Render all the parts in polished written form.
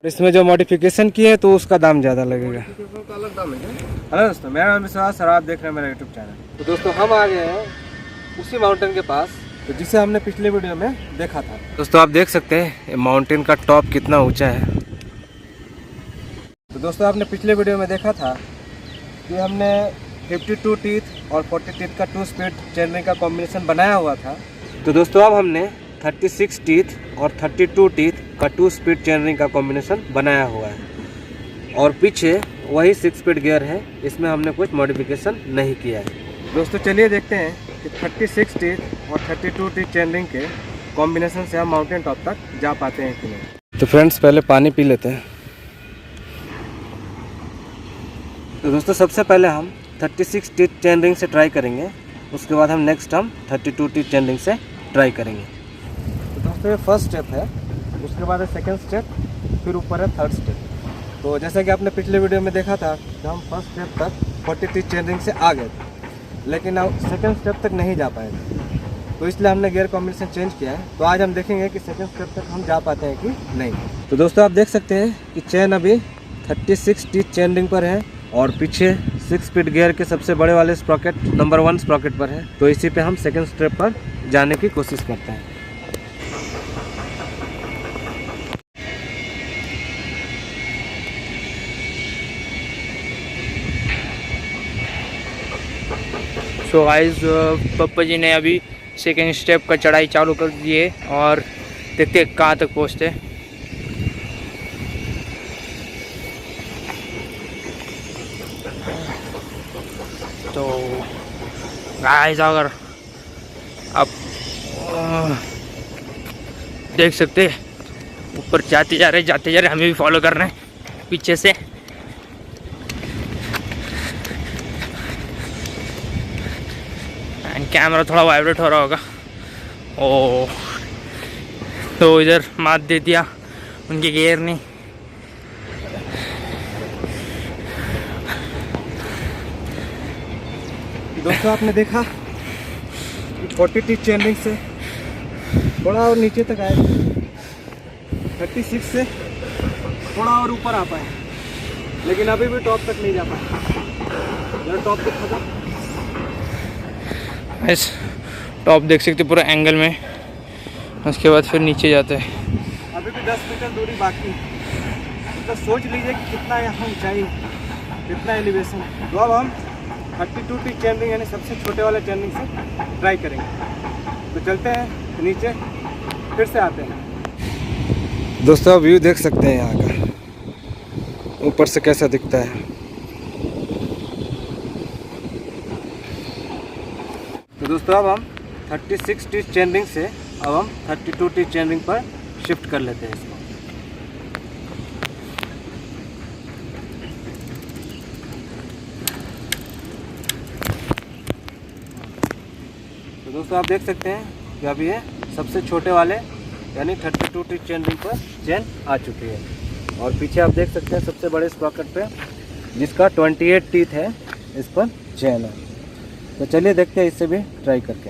इसमें जो मॉडिफिकेशन किए हैं तो उसका दाम ज़्यादा लगेगा। मॉडिफिकेशन का अलग दाम है क्या? हेलो दोस्तों, मेरा नाम विश्वास और आप देख रहे हैं मेरा यूट्यूब चैनल। तो दोस्तों हम आ गए हैं उसी माउंटेन के पास तो जिसे हमने पिछले वीडियो में देखा था। दोस्तों आप देख सकते हैं माउंटेन का टॉप कितना ऊंचा है। तो दोस्तों आपने पिछले वीडियो में देखा था कि हमने 52 टीथ और 40 टीथ का 2 स्पीड चेनरिंग का कॉम्बिनेशन बनाया हुआ था। तो दोस्तों अब हमने 36 टीथ और 32 टीथ का 2 स्पीड चेनरिंग का कॉम्बिनेशन बनाया हुआ है और पीछे वही 6 स्पीड गियर है, इसमें हमने कुछ मॉडिफिकेशन नहीं किया है। दोस्तों चलिए देखते हैं कि 36 टीथ और 32 टीथ चेनरिंग के कॉम्बिनेशन से हम माउंटेन टॉप तक जा पाते हैं कि नहीं। तो फ्रेंड्स पहले पानी पी लेते हैं। तो दोस्तों सबसे पहले हम 36 टीथ चेनरिंग से ट्राई करेंगे, उसके बाद हम नेक्स्ट हम 32 टीथ चेनरिंग से ट्राई करेंगे। तो दोस्तों ये फर्स्ट स्टेप है, उसके बाद है सेकंड स्टेप, फिर ऊपर है थर्ड स्टेप। तो जैसा कि आपने पिछले वीडियो में देखा था कि हम फर्स्ट स्टेप तक 40 टीथ चेनरिंग से आ गए थे, लेकिन अब सेकंड स्टेप तक नहीं जा पाए थे, तो इसलिए हमने गियर कॉम्बिनेशन चेंज किया है। तो आज हम देखेंगे कि सेकंड स्टेप तक हम जा पाते हैं कि नहीं। तो दोस्तों आप देख सकते हैं कि चेन अभी 36 टीथ चेनरिंग पर है और पीछे 6 स्पीड गियर के सबसे बड़े वाले स्प्रॉकेट नंबर 1 स्प्रॉकेट पर है। तो इसी पे हम सेकंड स्टेप पर जाने की कोशिश करते हैं। सो गाइस पप्पा जी ने अभी सेकेंड स्टेप का चढ़ाई चालू कर दी है और देखते हैं कहाँ तक पहुँचते हैं। तो गाइस अगर आप देख सकते हैं ऊपर जाते जा रहे हमें भी फॉलो कर रहे हैं पीछे से। कैमरा थोड़ा वाइब्रेट हो रहा होगा। ओ तो इधर मात दे दिया उनके गियर ने। दोस्तों आपने देखा 40 टीथ चेनरिंग से थोड़ा और नीचे तक आए, 36 से थोड़ा और ऊपर आ पाए, लेकिन अभी भी टॉप तक नहीं जा पाए। टॉप तक खत्म। इस टॉप देख सकते पूरा एंगल में, उसके बाद फिर नीचे जाते हैं। अभी भी 10 मीटर दूरी बाकी है। तो सोच लीजिए कि कितना यहाँ ऊंचाई, कितना एलिवेशन है। तो अब हम 32 टीथ चेनरिंग यानी सबसे छोटे वाले चेनरिंग से ट्राई करेंगे। तो चलते हैं नीचे, फिर से आते हैं। दोस्तों आप व्यू देख सकते हैं यहाँ का ऊपर से कैसा दिखता है। तो दोस्तों अब हम 36 टीथ चेनरिंग से अब हम 32 टीथ चेनरिंग पर शिफ्ट कर लेते हैं इसको। तो दोस्तों आप देख सकते हैं कि अभी ये सबसे छोटे वाले यानी 32 टीथ चेनरिंग पर चेन आ चुकी है और पीछे आप देख सकते हैं सबसे बड़े स्प्रॉकेट पे जिसका 28 टीथ है, इस पर चेन है। तो चलिए देखते हैं इससे भी ट्राई करके।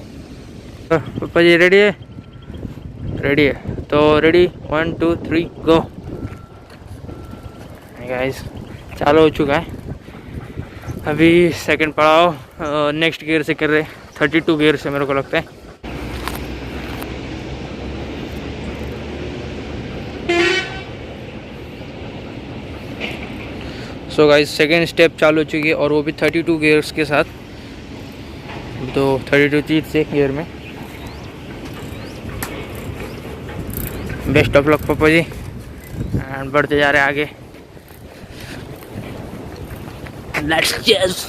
पापा जी रेडी है? रेडी है तो रेडी 1 2 3 गो। गाइस चालू हो चुका है। अभी सेकंड पड़ाव नेक्स्ट गियर से कर रहे, 32 गियर से मेरे को लगता है। सो गाइस सेकंड स्टेप चालू हो चुकी है और वो भी 32 गियर्स के साथ। तो 32 टीथ से गियर में। बेस्ट ऑफ लक पापा जी, एंड बढ़ते जा रहे आगे। Let's chess.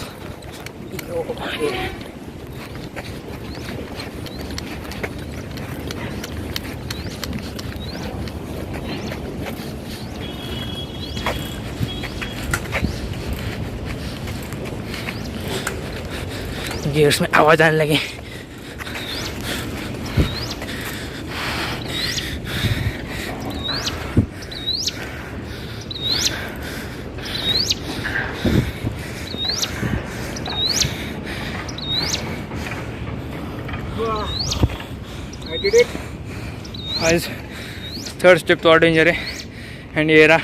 गियर्स में आवाज आने लगे। I did it. आज थर्ड स्टेप तो और डेंजर है एंड ये रहा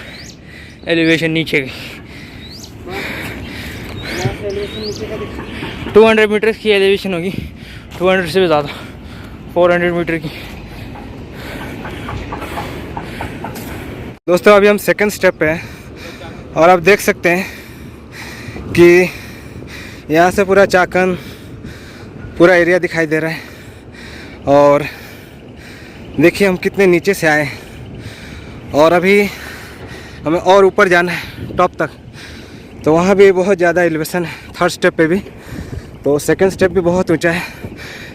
एलिवेशन नीचे की। 200 मीटर की एलिवेशन होगी, 200 से भी ज़्यादा, 400 मीटर की। दोस्तों अभी हम सेकंड स्टेप पे हैं और आप देख सकते हैं कि यहाँ से पूरा चाकन पूरा एरिया दिखाई दे रहा है। और देखिए हम कितने नीचे से आए और अभी हमें और ऊपर जाना है टॉप तक, तो वहाँ भी बहुत ज़्यादा एलिवेशन है थर्ड स्टेप पे भी, तो सेकंड स्टेप भी बहुत ऊंचा है।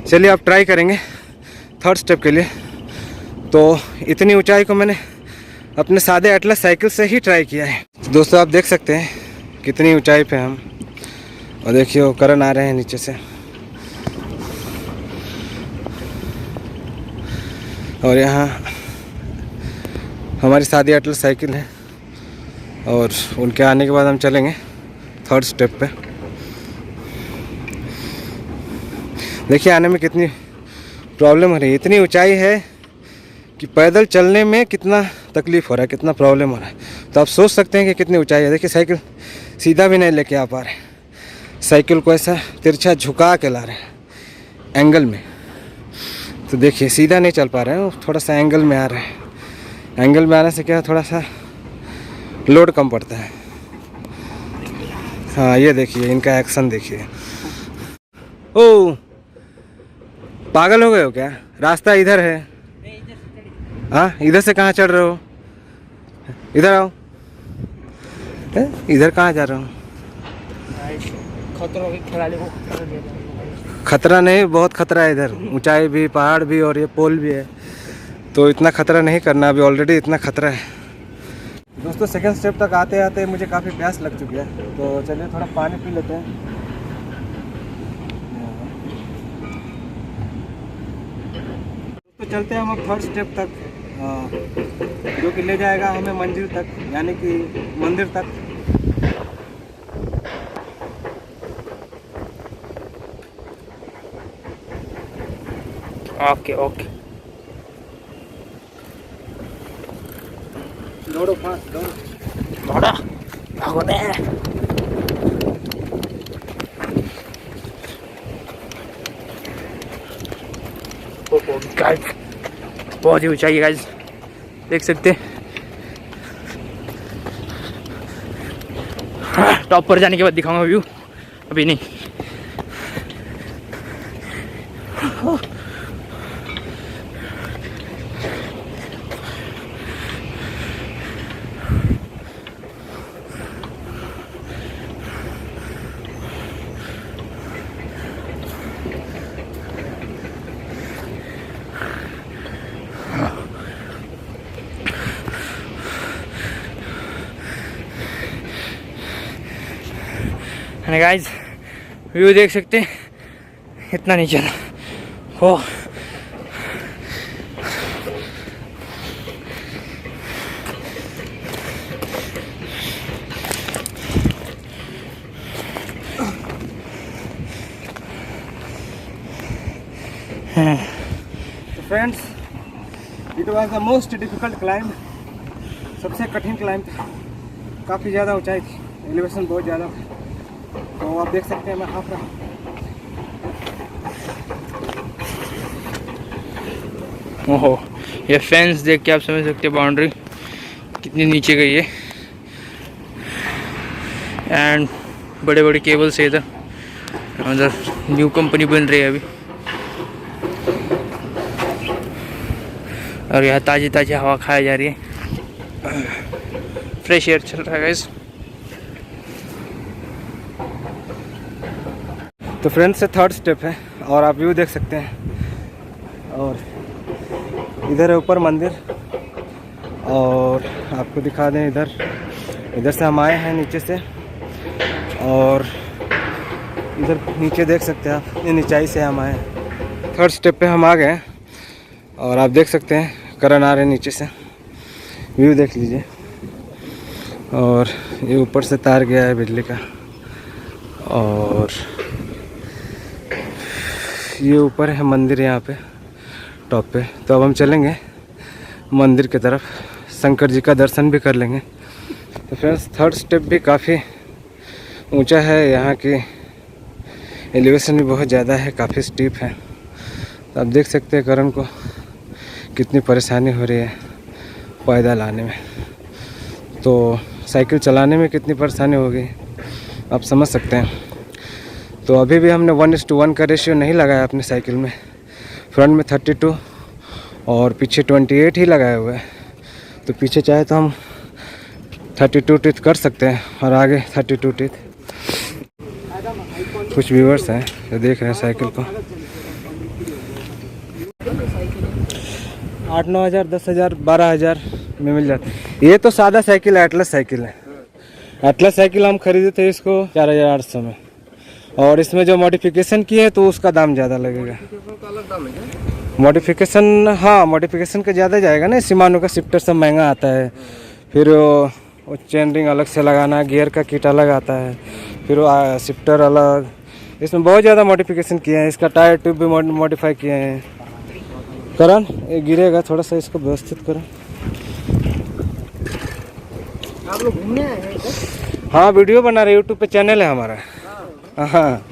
चलिए आप ट्राई करेंगे थर्ड स्टेप के लिए। तो इतनी ऊंचाई को मैंने अपने सादे एटलस साइकिल से ही ट्राई किया है। दोस्तों आप देख सकते हैं कितनी ऊंचाई पे हम, और देखिए वो करण आ रहे हैं नीचे से। और यहाँ हमारी सादी एटलस साइकिल है और उनके आने के बाद हम चलेंगे थर्ड स्टेप पे। देखिए आने में कितनी प्रॉब्लम हो रही है, इतनी ऊंचाई है कि पैदल चलने में कितना तकलीफ़ हो रहा है, कितना प्रॉब्लम हो रहा है। तो आप सोच सकते हैं कि कितनी ऊंचाई है। देखिए साइकिल सीधा भी नहीं लेके आ पा रहे, साइकिल को ऐसा तिरछा झुका के ला रहे हैं एंगल में। तो देखिए सीधा नहीं चल पा रहे हैं, थोड़ा सा एंगल में आ रहे हैं। एंगल में आने से क्या थोड़ा सा लोड कम पड़ता है। हाँ ये देखिए इनका एक्शन देखिए। ओ पागल हो गए हो क्या? रास्ता इधर है। हाँ इधर से कहाँ चढ़ रहे हो? इधर आओ। इधर कहाँ जा रहे हो? खतरा नहीं, बहुत खतरा है इधर, ऊंचाई भी, पहाड़ भी और ये पोल भी है, तो इतना खतरा नहीं करना, अभी ऑलरेडी इतना खतरा है। दोस्तों सेकंड स्टेप तक आते आते मुझे काफ़ी प्यास लग चुकी है, तो चलिए थोड़ा पानी पी लेते हैं। तो चलते हैं हम अब थर्ड स्टेप तक, जो कि ले जाएगा हमें मंजिल तक, यानी कि मंदिर तक। ओके ओके दौड़ो फास्ट दौड़ो। दौड़ा भागो दे। गाइस बहुत ही ऊंचाई है गाइस, देख सकते हैं। टॉप पर जाने के बाद दिखाऊंगा व्यू, अभी नहीं। गाइस व्यू देख सकते हैं, इतना नीचे था हो। तो friends it was the most difficult climb, सबसे कठिन क्लाइंब था। काफ़ी ज़्यादा ऊंचाई थी, एलिवेशन बहुत ज़्यादा था। तो आप देख सकते हैं मैं हाफ रहा। ओहो ये फेंस देख के आप समझ सकते हैं बाउंड्री कितनी नीचे गई है। एंड बड़े बड़े केबल्स है इधर, उधर न्यू कंपनी बन रही है अभी, और यहाँ ताज़ी ताज़ी हवा खाई जा रही है, फ्रेश एयर चल रहा है गाइस। तो फ्रेंड्स से थर्ड स्टेप है और आप व्यू देख सकते हैं। और इधर है ऊपर मंदिर, और आपको दिखा दें इधर से हम आए हैं नीचे से, और इधर नीचे देख सकते हैं आप, ये नीचाई से हम आए हैं। थर्ड स्टेप पे हम आ गए और आप देख सकते हैं करण आ रहे हैं नीचे से, व्यू देख लीजिए। और ये ऊपर से तार गया है बिजली का, और ये ऊपर है मंदिर यहाँ पे टॉप पे। तो अब हम चलेंगे मंदिर की तरफ शंकर जी का दर्शन भी कर लेंगे। तो फ्रेंड्स थर्ड स्टेप भी काफ़ी ऊंचा है, यहाँ की एलिवेशन भी बहुत ज़्यादा है, काफ़ी स्टीप है। तो आप देख सकते हैं करण को कितनी परेशानी हो रही है पैदल आने में, तो साइकिल चलाने में कितनी परेशानी होगी आप समझ सकते हैं। तो अभी भी हमने 1:1 का रेशियो नहीं लगाया अपनी साइकिल में। फ्रंट में 32 और पीछे 28 ही लगाए हुए हैं। तो पीछे चाहे तो हम 32 टीथ कर सकते हैं और आगे 32 टीथ। कुछ व्यूअर्स हैं जो देख रहे हैं साइकिल को। 8-9 हज़ार, 10 हज़ार, 12 हज़ार में मिल जाता है। ये तो सादा साइकिल है, एटलस साइकिल है। एटलस साइकिल हम खरीदे थे इसको 4800 में, और इसमें जो मॉडिफिकेशन किए हैं तो उसका दाम ज़्यादा लगेगा। मॉडिफिकेशन, हाँ मॉडिफिकेशन का ज़्यादा जाएगा ना। शिमानो का शिफ्टर सब महंगा आता है, फिर वो चेन रिंग अलग से लगाना, गियर का किट अलग आता है, फिर वो शिफ्टर अलग। इसमें बहुत ज़्यादा मॉडिफिकेशन किए हैं। इसका टायर ट्यूब भी मॉडिफाई किए हैं। करण ये गिरेगा, थोड़ा सा इसको व्यवस्थित करो। आप लोग घूमने आए हैं? हाँ वीडियो बना रहे, यूट्यूब पे चैनल है हमारा। हाँ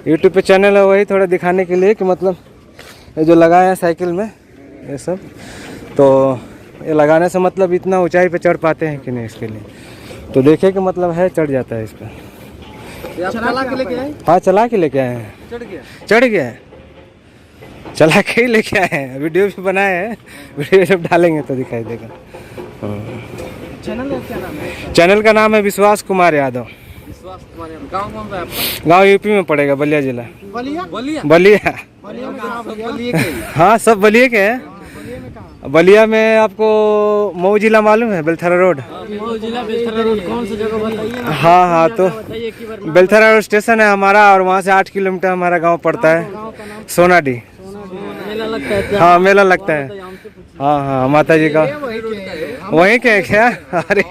यूट्यूब पे चैनल है, वही थोड़ा दिखाने के लिए कि मतलब ये जो लगाए हैं साइकिल में ये सब, तो ये लगाने से मतलब इतना ऊंचाई पे चढ़ पाते हैं कि नहीं, इसके लिए तो देखे कि मतलब है चढ़ जाता है इस पर। चला के लेके आए? हाँ चला के लेके आए हैं। चढ़ गया है, चला के ही लेके आए हैं। वीडियो भी बनाए हैं, वीडियो जब डालेंगे तो दिखाई देगा। चैनल का क्या नाम है? चैनल का नाम है विश्वास कुमार यादव। विश्वास कुमार यादव। गाँव कौन सा है आपका? गाँव यूपी में पड़ेगा, बलिया जिला। बलिया? बलिया बलिया में कहाँ? बलिया के? हाँ सब बलिया के हैं। बलिया में आपको मऊ जिला मालूम है? बेलथरा रोड। मऊ जिला बेलथरा रोड कौन सी जगह बताइए ना। हाँ तो बेलथरा रोड स्टेशन है हमारा, और वहाँ से 8 किलोमीटर हमारा गांव पड़ता है, सोनाडी। मेला लगता है? हाँ मेला लगता है। हाँ हाँ माता जी का वहीं के क्या? अरे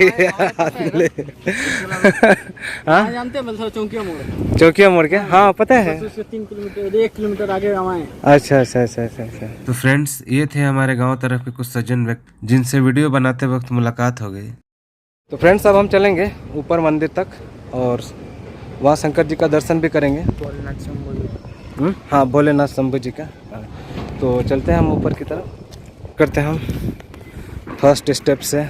हाँ जानते हैं बेलथरा चौकिया मोड़? चौकिया मोड़ के, हाँ पता है। 3 किलोमीटर 1 किलोमीटर आगे गाँव है। अच्छा अच्छा अच्छा अच्छा अच्छा। तो फ्रेंड्स ये थे हमारे गांव तरफ के कुछ सज्जन व्यक्ति जिनसे वीडियो बनाते वक्त मुलाकात हो गई। तो फ्रेंड्स अब हम चलेंगे ऊपर मंदिर तक और वहाँ शंकर जी का दर्शन भी करेंगे। हाँ भोलेनाथ शंभू जी का। तो चलते हैं हम ऊपर की तरफ, करते हैं हम फर्स्ट स्टेप से।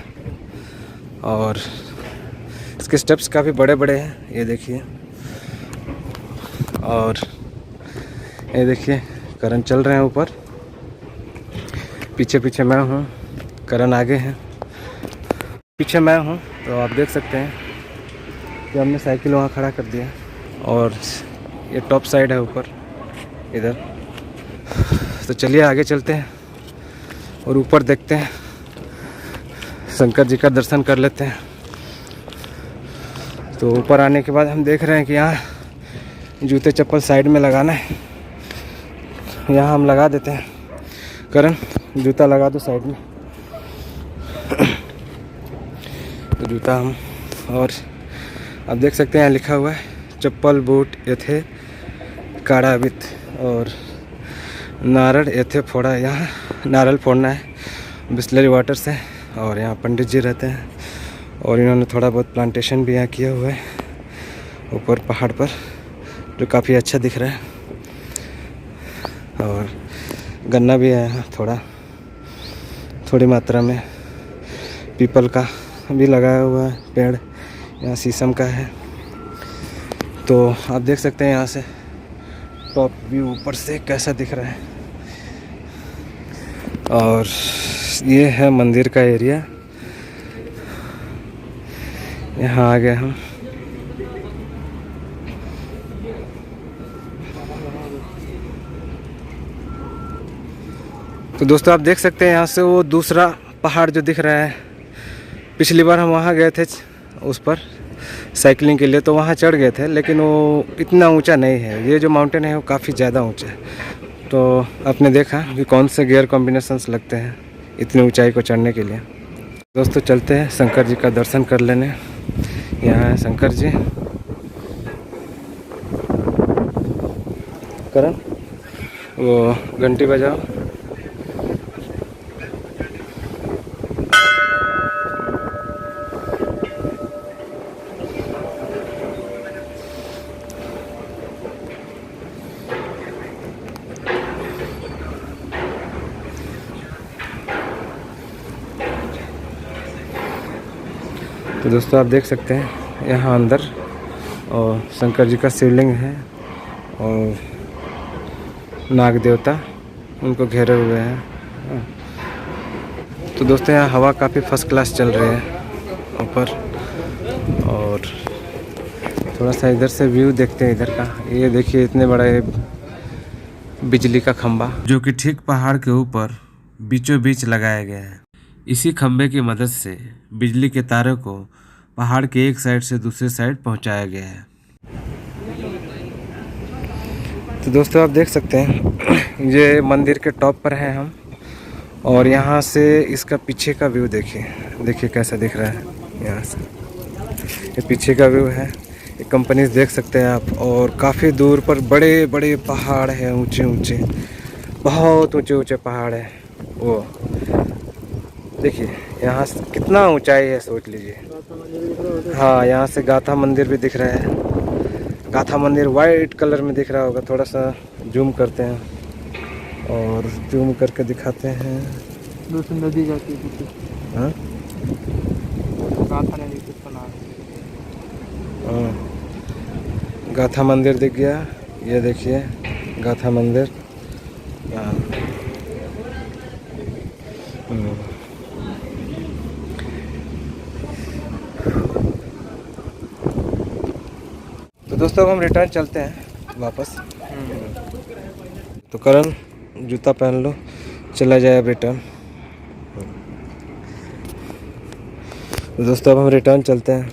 और इसके स्टेप्स काफ़ी बड़े बड़े हैं, ये देखिए। और ये देखिए करण चल रहे हैं ऊपर, पीछे पीछे मैं हूँ, करण आगे हैं, पीछे मैं हूँ। तो आप देख सकते हैं कि हमने साइकिल वहाँ खड़ा कर दिया, और ये टॉप साइड है ऊपर इधर। तो चलिए आगे चलते हैं और ऊपर देखते हैं, शंकर जी का दर्शन कर लेते हैं। तो ऊपर आने के बाद हम देख रहे हैं कि यहाँ जूते चप्पल साइड में लगाना है, यहाँ हम लगा देते हैं। करण जूता लगा दो साइड में। तो जूता हम, और आप देख सकते हैं यहाँ लिखा हुआ है चप्पल बूट यथे काढ़ा विथ और नारळ यथे फोड़ा। यहाँ नारल फोड़ना है बिस्लरी वाटर से। और यहाँ पंडित जी रहते हैं, और इन्होंने थोड़ा बहुत प्लांटेशन भी यहाँ किया हुआ है ऊपर पहाड़ पर, जो काफ़ी अच्छा दिख रहा है। और गन्ना भी है यहाँ थोड़ी मात्रा में, पीपल का भी लगाया हुआ है पेड़, यहाँ शीशम का है। तो आप देख सकते हैं यहाँ से टॉप व्यू ऊपर से कैसा दिख रहा है। और ये है मंदिर का एरिया, यहाँ आ गए हम। तो दोस्तों आप देख सकते हैं यहाँ से वो दूसरा पहाड़ जो दिख रहा है, पिछली बार हम वहाँ गए थे उस पर साइकिलिंग के लिए, तो वहाँ चढ़ गए थे, लेकिन वो इतना ऊंचा नहीं है। ये जो माउंटेन है वो काफ़ी ज़्यादा ऊंचा है। तो आपने देखा कि कौन से गियर कॉम्बिनेशंस लगते हैं इतनी ऊंचाई को चढ़ने के लिए। दोस्तों चलते हैं शंकर जी का दर्शन कर लेने। यहाँ है शंकर जी। करण वो घंटी बजाओ। तो दोस्तों आप देख सकते हैं यहाँ अंदर और शंकर जी का शिवलिंग है और नाग देवता उनको घेरे हुए हैं। तो दोस्तों यहाँ हवा काफ़ी फर्स्ट क्लास चल रही है ऊपर। और थोड़ा सा इधर से व्यू देखते हैं इधर का। ये देखिए इतने बड़ा ये बिजली का खंभा जो कि ठीक पहाड़ के ऊपर बीचों बीच लगाया गया है। इसी खंभे की मदद से बिजली के तारों को पहाड़ के एक साइड से दूसरे साइड पहुंचाया गया है। तो दोस्तों आप देख सकते हैं ये मंदिर के टॉप पर हैं हम और यहाँ से इसका पीछे का व्यू देखिए कैसा दिख रहा है। यहाँ से ये पीछे का व्यू है। ये कंपनीज देख सकते हैं आप और काफ़ी दूर पर बड़े बड़े पहाड़ हैं, ऊंचे ऊंचे, बहुत ऊंचे ऊंचे पहाड़ हैं। वो देखिए यहाँ से कितना ऊंचाई है, सोच लीजिए। हाँ यहाँ से गाथा मंदिर भी दिख रहा है। गाथा मंदिर वाइट कलर में दिख रहा होगा। थोड़ा सा जूम करते हैं और जूम करके दिखाते हैं। दूसरी नदी जाती है पीछे। हाँ गाथा नदी किसका नाम है? गाथा मंदिर दिख गया। ये देखिए गाथा मंदिर। तो दोस्तों अब हम रिटर्न चलते हैं वापस। तो करण जूता पहन लो, चला जाए अब रिटर्न। तो दोस्तों अब हम रिटर्न चलते हैं।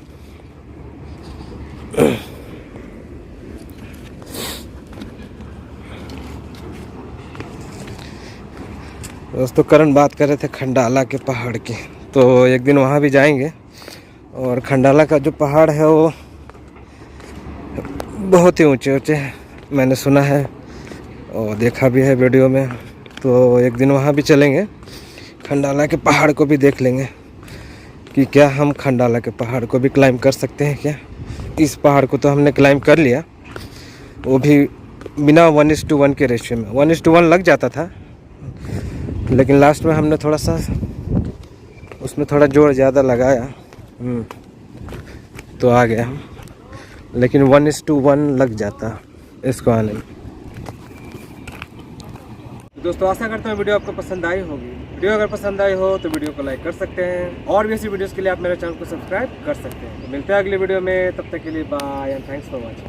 दोस्तों करण बात कर रहे थे खंडाला के पहाड़ की, तो एक दिन वहाँ भी जाएंगे। और खंडाला का जो पहाड़ है वो बहुत ही ऊंचे ऊंचे हैं, मैंने सुना है और देखा भी है वीडियो में। तो एक दिन वहाँ भी चलेंगे, खंडाला के पहाड़ को भी देख लेंगे कि क्या हम खंडाला के पहाड़ को भी क्लाइंब कर सकते हैं क्या। इस पहाड़ को तो हमने क्लाइंब कर लिया, वो भी बिना 1:1 के रेशियो में। 1:1 लग जाता था, लेकिन लास्ट में हमने थोड़ा सा उसमें थोड़ा जोर ज़्यादा लगाया तो आ गया हम, लेकिन 1:1 लग जाता इसको आने में। दोस्तों आशा करता हूँ वीडियो आपको पसंद आई होगी। वीडियो अगर पसंद आई हो तो वीडियो को लाइक कर सकते हैं और भी ऐसी वीडियोस के लिए आप मेरे चैनल को सब्सक्राइब कर सकते हैं। तो मिलते हैं अगली वीडियो में, तब तक के लिए bye and thanks for watching.